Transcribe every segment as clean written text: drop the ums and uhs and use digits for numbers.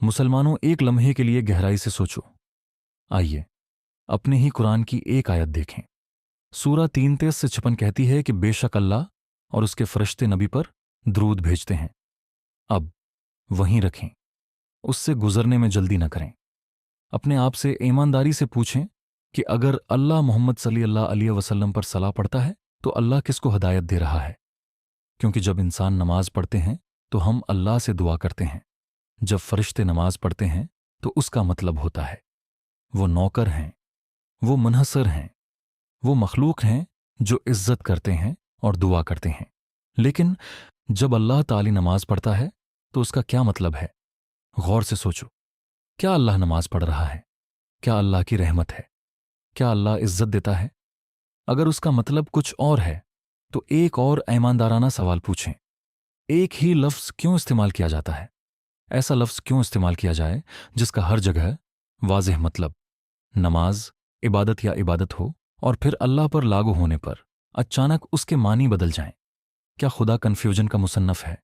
मुसलमानों, एक लम्हे के लिए गहराई से सोचो। आइए अपने ही कुरान की एक आयत देखें। सूरा 3:23-56 कहती है कि बेशक अल्लाह और उसके फरिश्ते नबी पर द्रूद भेजते हैं। अब वहीं रखें, उससे गुजरने में जल्दी न करें। अपने आप से ईमानदारी से पूछें कि अगर अल्लाह मोहम्मद सल्लल्लाहु अलैहि वसल्लम पर सलाह पढ़ता है तो अल्लाह किसको हिदायत दे रहा है? क्योंकि जब इंसान नमाज पढ़ते हैं तो हम अल्लाह से दुआ करते हैं। जब फरिश्ते नमाज पढ़ते हैं तो उसका मतलब होता है वो नौकर हैं, वो मुनहसर हैं, वो मखलूक हैं जो इज्जत करते हैं और दुआ करते हैं। लेकिन जब अल्लाह ताली नमाज पढ़ता है तो उसका क्या मतलब है? गौर से सोचो। क्या अल्लाह नमाज पढ़ रहा है? क्या अल्लाह की रहमत है? क्या अल्लाह इज्जत देता है? अगर उसका मतलब कुछ और है तो एक और ईमानदाराना सवाल पूछें। एक ही लफ्ज़ क्यों इस्तेमाल किया जाता है? ऐसा लफ्ज़ क्यों इस्तेमाल किया जाए जिसका हर जगह वाज़ेह मतलब नमाज, इबादत या इबादत हो और फिर अल्लाह पर लागू होने पर अचानक उसके मानी बदल जाएं? क्या खुदा कन्फ्यूजन का मुसन्नफ है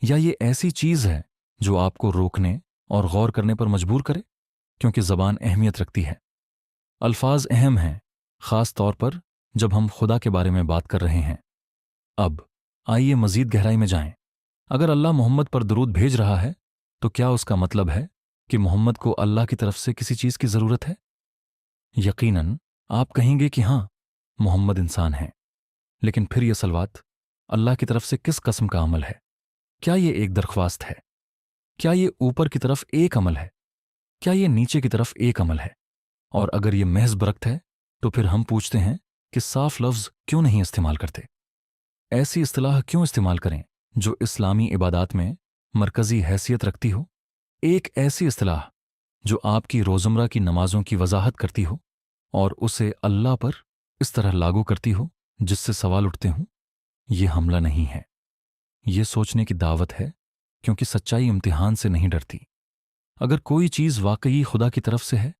या ये ऐसी चीज़ है जो आपको रोकने और गौर करने पर मजबूर करे? क्योंकि ज़बान अहमियत रखती है, अल्फाज अहम हैं, ख़ास तौर पर जब हम खुदा के बारे में बात कर रहे हैं। अब आइए मज़ीद गहराई में जाएं। अगर अल्लाह मोहम्मद पर दरूद भेज रहा है तो क्या उसका मतलब है कि मोहम्मद को अल्लाह की तरफ से किसी चीज़ की ज़रूरत है? यकीनन आप कहेंगे कि हाँ, मोहम्मद इंसान है। लेकिन फिर यह सलवात अल्लाह की तरफ से किस कस्म का अमल है? क्या ये एक दरख्वास्त है? क्या ये ऊपर की तरफ एक अमल है? क्या ये नीचे की तरफ एक अमल है? और अगर ये महज बरकत है तो फिर हम पूछते हैं कि साफ लफ्ज़ क्यों नहीं इस्तेमाल करते? ऐसी इस्तिलाह क्यों इस्तेमाल करें जो इस्लामी इबादात में मरकज़ी हैसियत रखती हो? एक ऐसी इस्तिलाह जो आपकी रोज़मर्रा की नमाजों की वजाहत करती हो और उसे अल्लाह पर इस तरह लागू करती हो जिससे सवाल उठते हों। ये हमला नहीं है, ये सोचने की दावत है, क्योंकि सच्चाई इम्तिहान से नहीं डरती। अगर कोई चीज़ वाकई खुदा की तरफ से है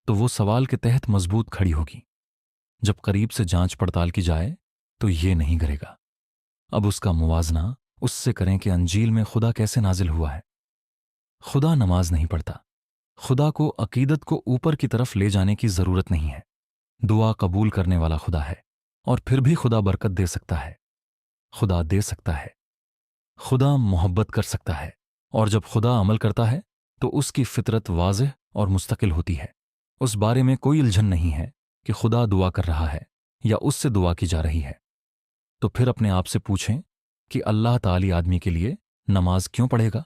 तो वो सवाल के तहत मजबूत खड़ी होगी। जब करीब से जांच पड़ताल की जाए तो ये नहीं करेगा। अब उसका मुवाजना उससे करें कि अंजील में खुदा कैसे नाजिल हुआ है। खुदा नमाज नहीं पढ़ता। खुदा को अकीदत को ऊपर की तरफ ले जाने की ज़रूरत नहीं है। दुआ कबूल करने वाला खुदा है और फिर भी खुदा बरकत दे सकता है, खुदा दे सकता है, खुदा मोहब्बत कर सकता है। और जब खुदा अमल करता है तो उसकी फितरत वाज़ेह और मुस्तकिल होती है। उस बारे में कोई उलझन नहीं है कि खुदा दुआ कर रहा है या उससे दुआ की जा रही है। तो फिर अपने आप से पूछें कि अल्लाह ताली आदमी के लिए नमाज क्यों पढ़ेगा?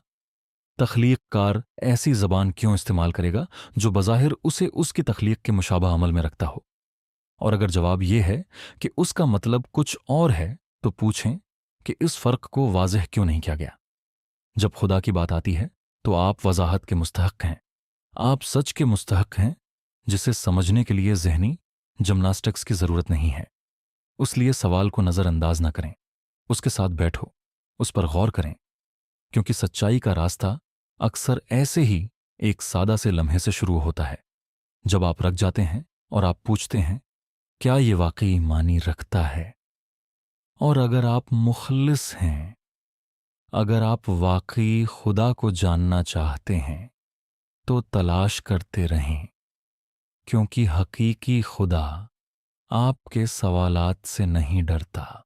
तख्लीक कार ऐसी ज़बान क्यों इस्तेमाल करेगा जो बज़ाहिर उसे उसकी तख्लीक के मुशाबह अमल में रखता हो? और अगर जवाब यह है कि उसका मतलब कुछ और है तो पूछें कि इस फ़र्क को वाज़ेह क्यों नहीं किया गया? जब खुदा की बात आती है तो आप वजाहत के मुस्तहक हैं, आप सच के मुस्तहक हैं, जिसे समझने के लिए ज़हनी जिम्नास्टिक्स की ज़रूरत नहीं है। उसलिए सवाल को नज़रअंदाज न करें, उसके साथ बैठो, उस पर गौर करें, क्योंकि सच्चाई का रास्ता अक्सर ऐसे ही एक सादा से लम्हे से शुरू होता है। जब आप रख जाते हैं और आप पूछते हैं क्या ये वाकई मानी रखता है? और अगर आप मुखलिस हैं, अगर आप वाकई खुदा को जानना चाहते हैं तो तलाश करते रहें, क्योंकि हकीकी खुदा आपके सवालात से नहीं डरता।